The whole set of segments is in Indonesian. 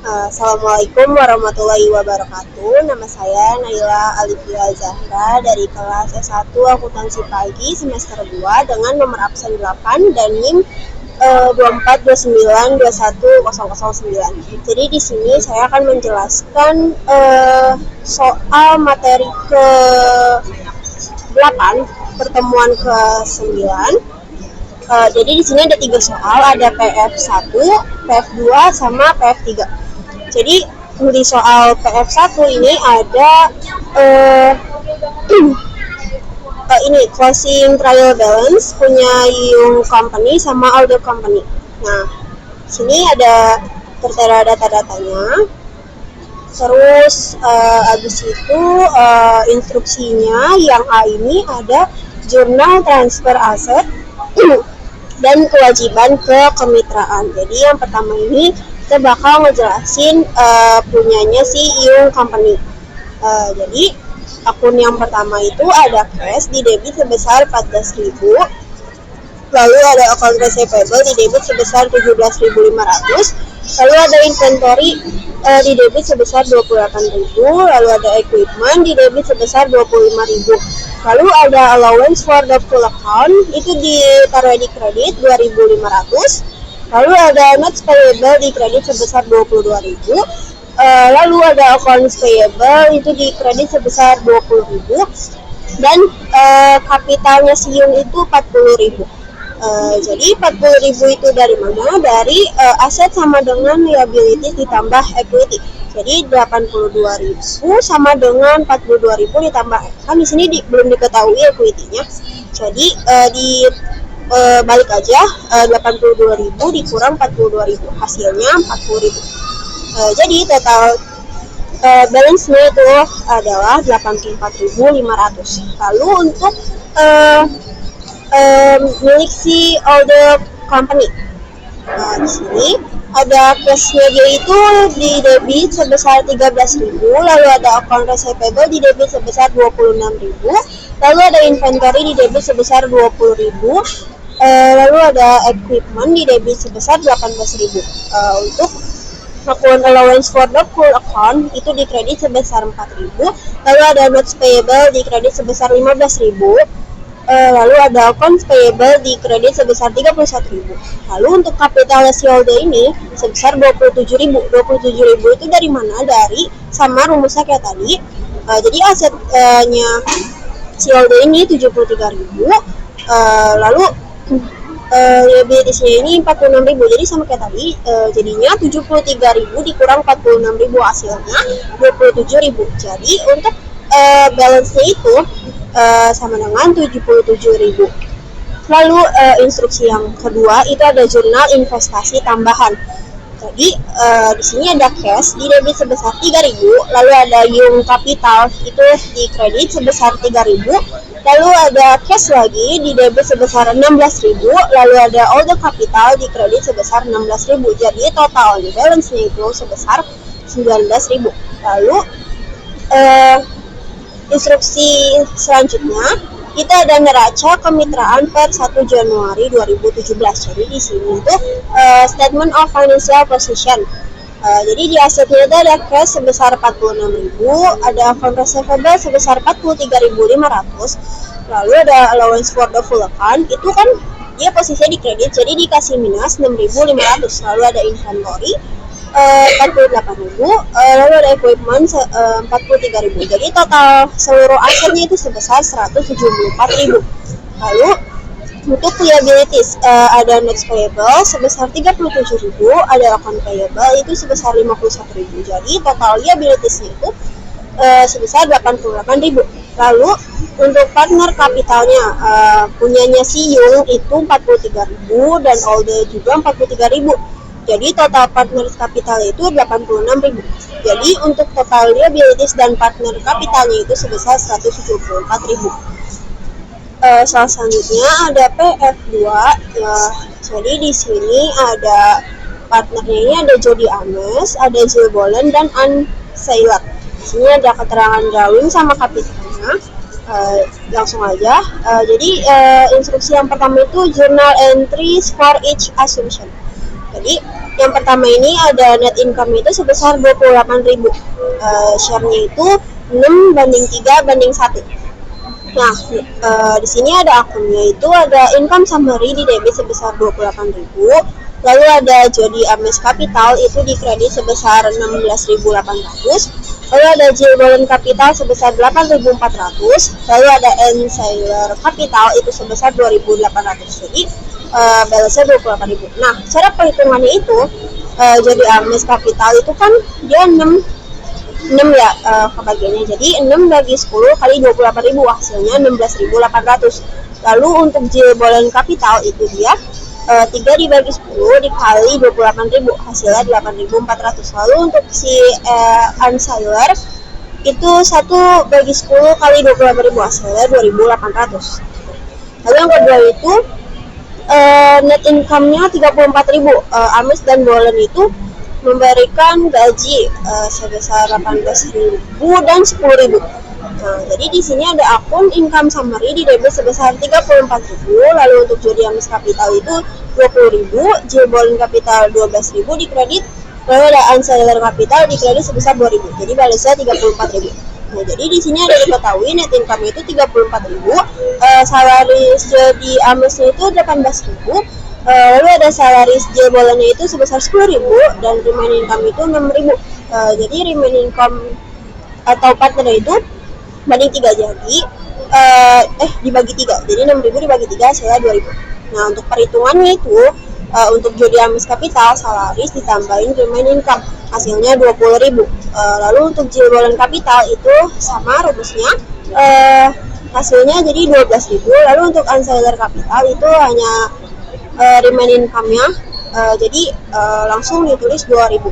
Assalamualaikum warahmatullahi wabarakatuh. Nama saya Naila Alifia Zahra dari kelas S1 Akuntansi Pagi semester 2 dengan nomor absen 8 dan NIM 2429210009. Jadi di sini saya akan menjelaskan soal materi ke-8 pertemuan ke-9. Jadi di sini ada 3 soal, ada PF1, PF2 sama PF3. Jadi di soal PF1 ini ada ini closing trial balance punya Yung Company sama Aldo Company. Nah, sini ada tertera data-datanya. Terus habis itu instruksinya yang A ini ada jurnal transfer aset dan kewajiban ke kemitraan. Jadi yang pertama ini kita bakal ngejelasin punyanya si Yung Company. Jadi akun yang pertama itu ada cash di debit sebesar 14.000, lalu ada account receivable di debit sebesar 17.500, lalu ada inventory di debit sebesar 28.000, lalu ada equipment di debit sebesar 25.000, lalu ada allowance for the full account itu ditaruh di kredit 2.500, lalu ada notes payable di kredit sebesar 22.000, lalu ada accounts payable itu di kredit sebesar 20.000, dan kapitalnya si Yung itu 40.000. Jadi 40.000 itu dari mana? Dari aset sama dengan liabilities ditambah equity. Jadi 82.000 sama dengan 42.000 ditambah, kan di sini belum diketahui equity-nya. Jadi balik aja 82.000 dikurang 42.000, hasilnya 40.000. Jadi total balance-nya itu adalah 84.500. Lalu untuk milik si Aldo Company, di sini ada cash-nya dia itu di debit sebesar 13.000, lalu ada account receivable di debit sebesar 26.000, lalu ada inventory di debit sebesar 20.000, lalu ada equipment di debit sebesar 18.000. Untuk akun allowance for the full account itu di kredit sebesar 4.000, lalu ada notes payable di kredit sebesar 15.000, lalu ada accounts payable di kredit sebesar 31.000. Lalu untuk kapital si Aldo ini sebesar 27.000. 27.000 itu dari mana? Dari sama rumusnya kayak tadi. Jadi asetnya si Aldo ini 73.000, lalu liabilitiesnya ini 46.000, jadi sama kayak tadi, jadinya 73.000 dikurang 46.000, hasilnya 27.000. Jadi untuk balance-nya itu sama dengan 77.000. Lalu instruksi yang kedua itu ada jurnal investasi tambahan. Jadi di sini ada cash di debit sebesar 3.000, lalu ada Yung Capital itu di kredit sebesar 3.000, lalu ada cash lagi di debit sebesar 16.000, lalu ada Aldo Capital di kredit sebesar 16.000. Jadi total balance-nya itu sebesar 19.000. Lalu instruksi selanjutnya kita ada neraca kemitraan per 1 Januari 2017. Jadi di sini itu statement of financial position. Jadi di asetnya itu ada cash sebesar 46.000, ada account receivable sebesar 43.500, lalu ada allowance for the full account itu kan dia posisinya di kredit, jadi dikasih minus 6.500, lalu ada inventory 48.000, lalu ada equipment 43.000. Jadi total seluruh asetnya itu sebesar 174.000. Lalu untuk liabilities ada notes payable sebesar 37.000, ada account payable itu sebesar 51.000. Jadi total liabilitiesnya itu sebesar 88.000. Lalu untuk partner kapitalnya punyanya si Yung itu 43.000 dan Aldo juga 43.000. Jadi total partner kapital itu 86.000. Jadi untuk total liabilities dan partner kapitalnya itu sebesar 174.000. Soal selanjutnya ada PF2. Jadi di sini ada partnernya ini ada Jody Ames, ada Jill Bolen dan Ann Sailor. Di sini ada keterangan drawing sama kapitalnya. Langsung aja. Jadi instruksi yang pertama itu journal entries for each assumption. Jadi Yang pertama ini ada net income itu sebesar 28.000. Share-nya itu 6:3:1. Nah, di sini ada akunnya itu ada income summary di debit sebesar 28.000. Lalu ada Jody Ames Capital itu di kredit sebesar 16.800. Lalu ada Jill Bolen Capital sebesar 8.400. Lalu ada Sailor Capital itu sebesar 2.800. Jadi balance-nya 28.000. Nah, cara perhitungannya itu Jody Ames Capital itu kan dia 6 ya kebagiannya. Jadi 6 bagi 10 kali 28.000 hasilnya 16.800. Lalu untuk Jill Bolen Capital itu dia 3 dibagi 10 dikali 28.000 hasilnya 8.400. Lalu untuk si Sailor itu 1 bagi 10 kali 28.000 hasilnya 2.800. Lalu yang kedua itu net income-nya 34.000. Ames dan Bolen itu memberikan gaji sebesar 18.000 dan 10.000. Nah, jadi di sini ada akun income summary di debit sebesar 34.000. Lalu untuk Jody Ames Capital itu 20.000, Jill Bolen Capital 12.000 di kredit. Lalu ada Sailor Capital di kredit sebesar 2.000. Jadi balance-nya 34.000. Nah, jadi di sini ada diketahui net income itu 34.000, salaris Jody Ames itu 18.000. Lalu ada salaris Jill Bolennya itu sebesar 10.000 dan remaining income itu 6.000. Jadi remaining income atau partner itu banding 3 jadi dibagi 3. Jadi 6.000 dibagi 3 hasilnya 2.000. Nah, untuk perhitungannya itu untuk Jody Ames Capital salaris ditambahin remaining income hasilnya 20.000. Lalu untuk Jill Bolen Capital itu sama rumusnya hasilnya jadi 12.000. Lalu untuk Sailor Capital itu hanya remaining income-nya jadi langsung ditulis 2.000.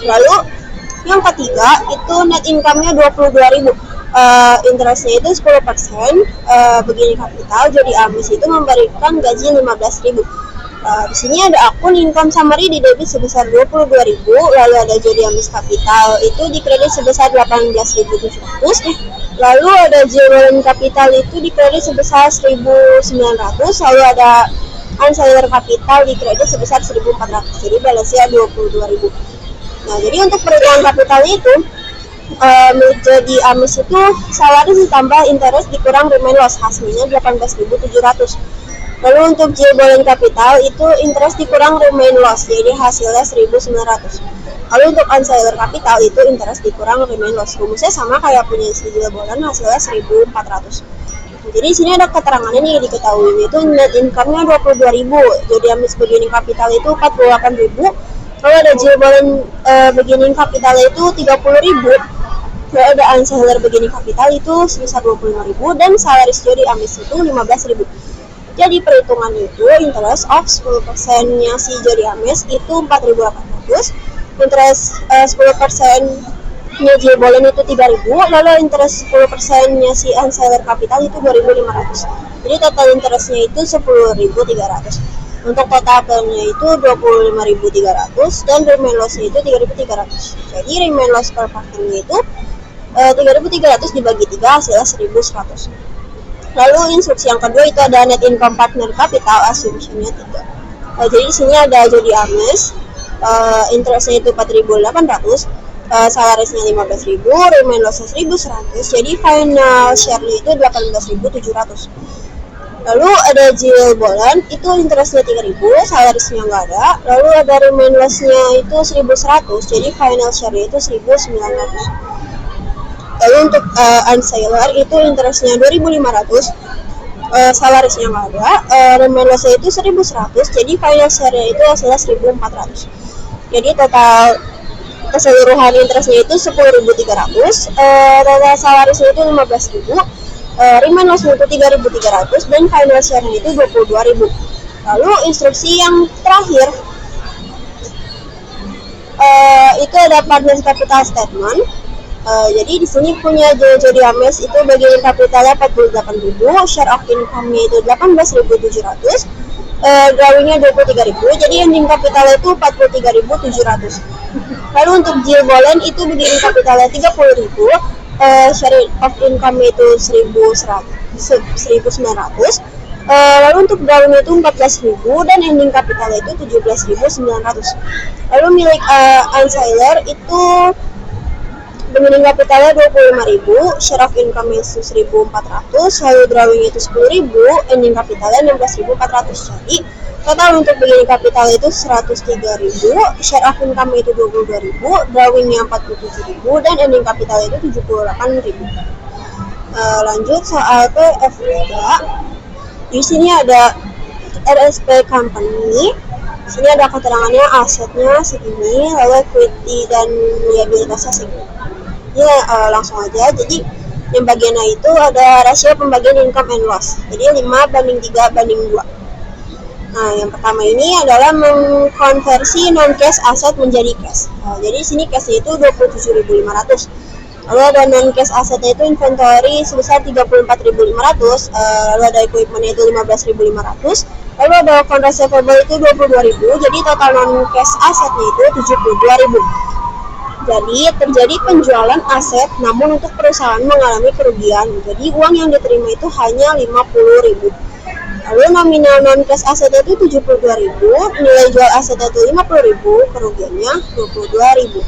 Lalu yang ketiga itu net income-nya 22.000. Interestnya itu 10%. Begini Capital Jody Ames itu memberikan gaji 15.000. Di sini ada akun income summary di debit sebesar 22.000. Lalu ada Jody Ames Capital itu di kredit sebesar 18.700. Lalu ada Jill Bolen Capital itu di kredit sebesar 1.900. Lalu ada Sailor Capital di kredit sebesar 1.400. Jadi balance-nya 22.000. Nah, jadi untuk perhitungan kapitalnya itu Jody Ames itu salaris ditambah interest dikurang remain loss hasilnya 18.700. Lalu untuk Jill Bolen Capital itu interest dikurang remain loss jadi hasilnya 1.900. Lalu untuk Sailor Capital itu interest dikurang remain loss, rumusnya sama kayak punya si Jill Bolen hasilnya 1.400. Jadi di sini ada keterangannya nih diketahui itu net income-nya 22.000. Jody Ames Beginning Capital itu 48.000. Lalu ada Jill Bolen Beginning Capital itu 30.000. Lalu ada Sailor Beginning Capital itu sebesar 25.000 dan salaris Jody Ames itu 15.000. Jadi perhitungan itu interest of 10%-nya si Jody Ames itu 4.800. Interest 10%-nya Jill Bolen itu 3.000. Lalu interest 10%-nya si Sailor Capital itu 2.500. Jadi total interestnya itu 10.300. Untuk total plan-nya itu 25.300 dan remain loss-nya itu 3.300. Jadi remain loss per partnernya itu 3.300 dibagi 3 hasilnya 1.100. Lalu instruksi yang kedua itu ada net income partner capital assumption-nya 3. Jadi di sini ada Jody Ames, interest-nya itu 4.800, salarisnya 15.000, remain loss-nya 1.100. Jadi final share-nya itu 18.700. Lalu ada Jill Bolen itu interestnya 3.000, salarisnya nggak ada. Lalu ada remain loss-nya itu 1.100, jadi final share-nya itu 1.900. Lalu untuk Sailor itu interestnya 2.500, salarisnya nggak ada. Remain loss-nya itu 1.100, jadi final share-nya itu hasilnya 1.400. Jadi total keseluruhan interestnya itu 10.300, total salarisnya itu 15.000. Remain loss-nya itu 3.300 dan final share-nya itu 22.000. Lalu instruksi yang terakhir itu ada partner capital statement. Jadi di sini punya Jody Ames itu bagian kapitalnya 48.000, share of income-nya itu 18.700, drawing-nya 23.000, jadi ending kapitalnya itu 43.700. Lalu untuk Jill Bolen itu bagian kapitalnya 30.000, share of income itu 1.900, Lalu untuk drawingnya itu 14.000 dan ending capitalnya itu 17.900. Lalu milik Ansailer itu beginning capitalnya 25.000, share of income itu 1.400, lalu drawing itu 10.000, ending capitalnya 16.400. Jadi total untuk beginning capital itu 103.000, share of income itu 22.000, drawingnya 47.000 dan ending capital itu 78.000. Lanjut soal PF3. Di sini ada RSP Company. Di sini ada keterangannya asetnya segini, lalu equity dan liabilitasnya segini. Ya, langsung aja. Jadi yang bagian A itu ada rasio pembagian income and loss. Jadi 5:3:2. Nah, yang pertama ini adalah mengkonversi non-cash aset menjadi cash. Jadi sini cashnya itu 27.500. Lalu ada non-cash asetnya itu inventory sebesar 34.500, lalu ada equipment itu 15.500, lalu ada account receivable itu 22.000, jadi total non-cash asetnya itu 72.000. Jadi terjadi penjualan aset namun untuk perusahaan mengalami kerugian, jadi uang yang diterima itu hanya 50.000. Lalu nominal non-cash asetnya itu 72.000, nilai jual asetnya itu 50.000, kerugiannya 22.000.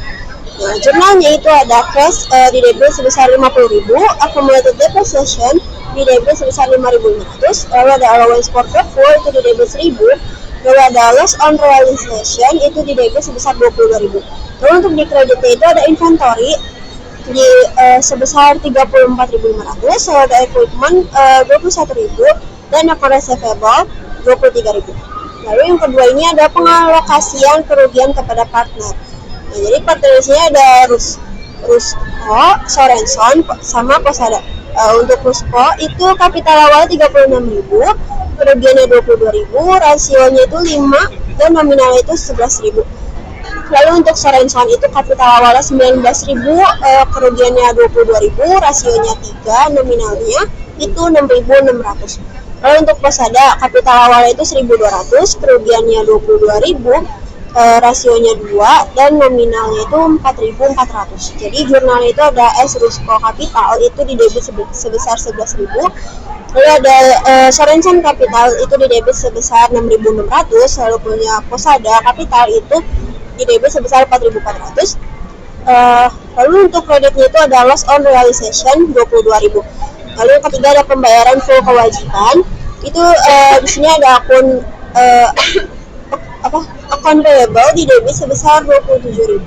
Nah, jurnalnya itu ada cash di debit sebesar 50.000, accumulated depreciation di debit sebesar 5.500, lalu ada allowance for fuel itu di debit 1.000, lalu ada loss on realization itu di debit sebesar 22.000. Lalu untuk di kreditnya itu ada inventory di sebesar 34.500, lalu ada equipment 21.000 dan account receivable 23.000. Lalu yang kedua ini ada pengalokasian kerugian kepada partner. Nah, jadi partnernya ada Rusco, Sorenson, sama Posada. Untuk Rusco itu kapital awal 36.000, kerugiannya 22.000, rasionya itu 5 dan nominalnya itu 11.000. Lalu untuk Sorenson itu kapital awalnya 19.000, kerugiannya 22.000, rasionya 3, nominalnya itu 6.600. Lalu untuk Posada kapital awalnya itu 1.200, kerugiannya 22.000, rasionya 2 dan nominalnya itu 4.400. Jadi jurnalnya itu ada S Rusco Capital itu di debit sebesar 11.000. Lalu ada Sorenson Capital itu di debit sebesar 6.600. Lalu punya Posada Capital itu di debit sebesar 4.400. Lalu untuk kreditnya itu ada loss on realization 22.000. Lalu yang ketiga ada pembayaran full kewajiban. Itu di sini ada akun account payable di debit sebesar 27.000,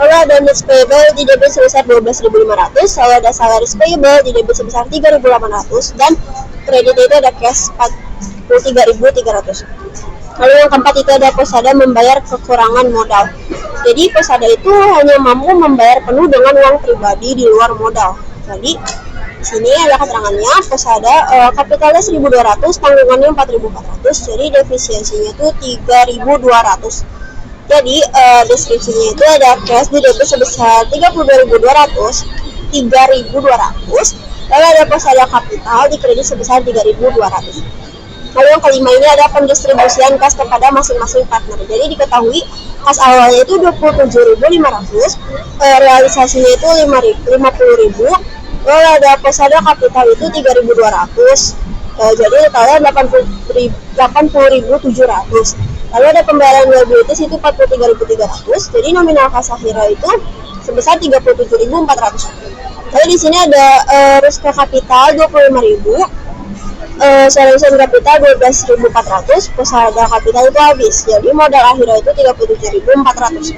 lalu ada notes payable di debit sebesar 12.500, lalu ada salaries payable di debit sebesar 3.800 dan kredit itu ada cash 43.300. Lalu yang keempat itu ada Posada membayar kekurangan modal. Jadi Posada itu hanya mampu membayar penuh dengan uang pribadi di luar modal. Jadi sini ada keterangannya, Posada kapitalnya 1.200, tanggungannya 4.400, jadi defisiensinya itu 3.200. Jadi deskripsinya itu ada cash di debit sebesar 32.200, 3.200, lalu ada Posada kapital di kredit sebesar 3.200. Lalu yang kelima ini ada pendistribusian kas kepada masing-masing partner. Jadi diketahui kas awalnya itu 27.500, realisasinya itu 50.000. Lalu ada Posada kapital itu 3.200, jadi totalnya 80.700. Lalu ada pembayaran liabilities itu 43.300, jadi nominal kas akhirnya itu sebesar 37.400. Lalu di sini ada Rusco Capital 25.000, Sorenson Capital 12.400, Posada Capital itu habis, jadi modal akhirnya itu 37.400.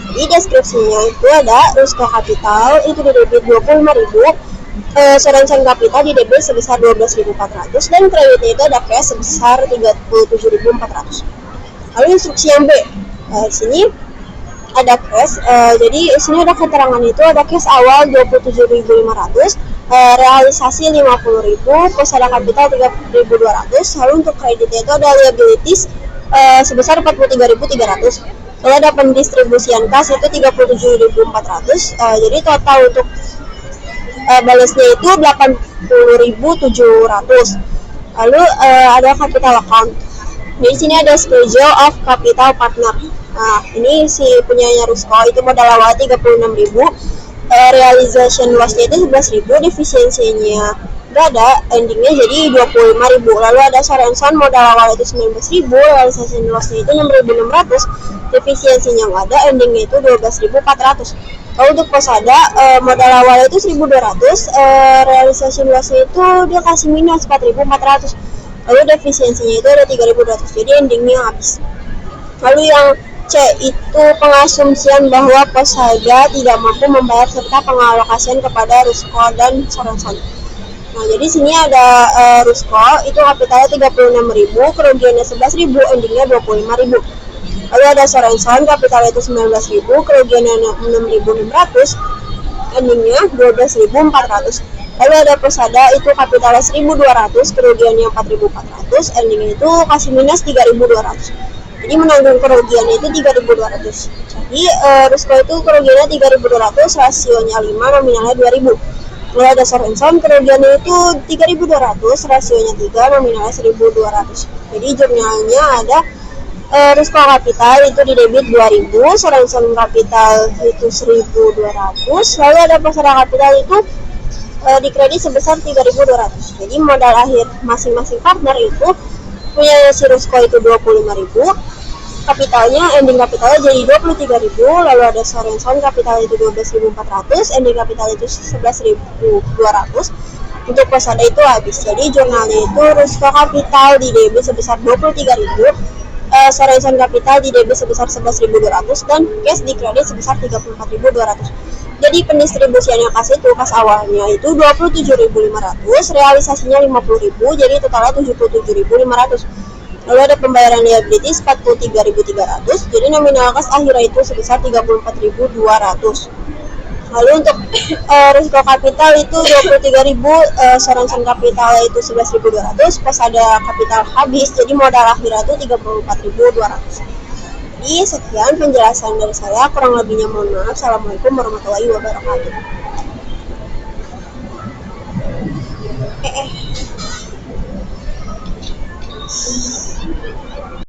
Di deskripsinya itu ada Rusco Capital itu di debit 25.000, Sorenson Capital di debit sebesar 12.400 dan kreditnya itu ada cash sebesar 37.400. Lalu instruksi yang B, di sini ada cash, jadi di sini ada keterangan itu ada cash awal 27.500, realisasi 50.000, Posada Capital 3.200, lalu untuk kreditnya itu ada liabilities sebesar 43.300. Lalu ada pendistribusian kas itu 37.400, jadi total untuk balance-nya itu 80.700. Lalu ada capital account. Di sini ada schedule of capital partner. Nah, ini si punyanya Rusco itu modal awal 36.000, realization loss-nya itu 11.000, defisiensinya nggak ada, endingnya jadi 25.000. Lalu ada Sorenson, modal awal itu 19.000, realization lossnya itu 6.600, defisiensinya nggak ada, endingnya itu 12.400. Lalu untuk Posada, modal awal itu 1.200, realization lossnya itu dia kasih minus 4.400, lalu defisiensinya itu ada 3.200, jadi endingnya habis. Lalu yang C itu pengasumsian bahwa Posada tidak mampu membayar serta pengalokasian kepada Rusko dan Sorenson. Nah, jadi sini ada Rusko itu kapitalnya 36.000, kerugiannya 11.000, endingnya 25.000. Lalu ada Sorenson, kapitalnya itu 19.000, kerugiannya 6.600, endingnya 12.400. Lalu ada Posada itu kapitalnya 1.200, kerugiannya 4.400, endingnya itu kasih minus 3.200. Jadi menanggung kerugiannya itu 3.200. Jadi Rusko itu kerugiannya 3.200, rasionya 5, nominalnya 2.000. Lalu ada Sorenson, kerugiannya itu 3.200, rasionya 3, nominalnya 1.200. Jadi jurnalnya ada Rusko Kapital itu di debit 2.000, Sorenson Kapital itu 1.200, lalu ada Posada Kapital itu di kredit sebesar 3.200. Jadi modal akhir masing-masing partner itu punya si Rusko itu 25.000, kapitalnya, ending kapitalnya jadi 23.000, lalu ada Sorenson kapital itu 12.400, ending kapital itu 11.200. Untuk Posada itu habis. Jadi jurnalnya itu Rusko Kapital di debit sebesar 23.000, Sorenson Kapital di debit sebesar 11.200, dan cash di kredit sebesar 34.200. Jadi pendistribusiannya kas awalnya itu 27.500, realisasinya 50.000, jadi totalnya 77.500. Lalu ada pembayaran liabilities 43.300, jadi nominal kas akhirnya itu sebesar 34.200. Lalu untuk Rusko Kapital itu 23.000, Sorenson Kapital itu 11.200, pas ada kapital habis, jadi modal akhirnya itu 34.200. Jadi sekian penjelasan dari saya, kurang lebihnya mohon maaf. Assalamualaikum warahmatullahi wabarakatuh.